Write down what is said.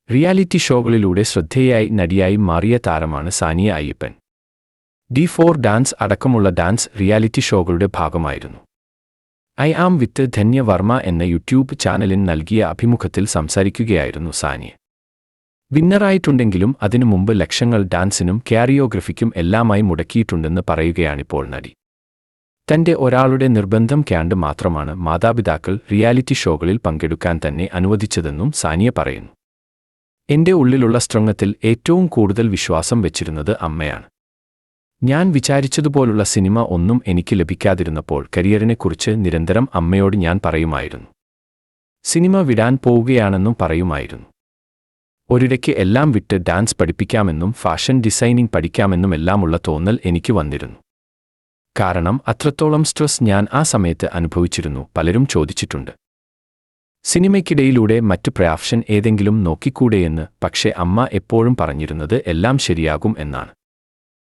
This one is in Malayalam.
റിയാലിറ്റി ഷോകളിലൂടെ ശ്രദ്ധേയായി നടിയായി മാറിയ താരമാണ് സാനിയ അയ്യപ്പൻ. D4 ഡാൻസ് അടക്കമുള്ള ഡാൻസ് റിയാലിറ്റി ഷോകളുടെ ഭാഗമായിരുന്നു. ഐ ആം വിത്ത് ധന്യ വർമ്മ എന്ന യൂട്യൂബ് ചാനലിന് നൽകിയ അഭിമുഖത്തിൽ സംസാരിക്കുകയായിരുന്നു സാനിയ. വിന്നറായിട്ടുണ്ടെങ്കിലും അതിനു മുമ്പ് ലക്ഷങ്ങൾ ഡാൻസിനും ക്യാരിയോഗ്രഫിക്കും എല്ലാമായി മുടക്കിയിട്ടുണ്ടെന്ന് പറയുകയാണിപ്പോൾ നടി. തന്റെ ഒരാളുടെ നിർബന്ധം ക്യാണ്ട് മാത്രമാണ് മാതാപിതാക്കൾ റിയാലിറ്റി ഷോകളിൽ പങ്കെടുക്കാൻ തന്നെ അനുവദിച്ചതെന്നും സാനിയ പറയുന്നു. എന്റെ ഉള്ളിലുള്ള സ്ട്രംഗത്തിൽ ഏറ്റവും കൂടുതൽ വിശ്വാസം വെച്ചിരുന്നത് അമ്മയാണ്. ഞാൻ വിചാരിച്ചതുപോലുള്ള സിനിമ ഒന്നും എനിക്ക് ലഭിക്കാതിരുന്നപ്പോൾ കരിയറിനെക്കുറിച്ച് നിരന്തരം അമ്മയോട് ഞാൻ പറയുമായിരുന്നു. സിനിമ വിടാൻ പോവുകയാണെന്നും പറയുമായിരുന്നു. ഒരിടയ്ക്ക് എല്ലാം വിട്ട് ഡാൻസ് പഠിപ്പിക്കാമെന്നും ഫാഷൻ ഡിസൈനിംഗ് പഠിക്കാമെന്നുമെല്ലാമുള്ള തോന്നൽ എനിക്ക് വന്നിരുന്നു. കാരണം അത്രത്തോളം സ്ട്രെസ് ഞാൻ ആ സമയത്ത് അനുഭവിച്ചിരുന്നു. പലരും ചോദിച്ചിട്ടുണ്ട്, സിനിമയ്ക്കിടയിലൂടെ മറ്റ് പ്രൊഫഷൻ ഏതെങ്കിലും നോക്കിക്കൂടെയെന്ന്. പക്ഷേ അമ്മ എപ്പോഴും പറഞ്ഞിരുന്നത് എല്ലാം ശരിയാകും എന്നാണ്.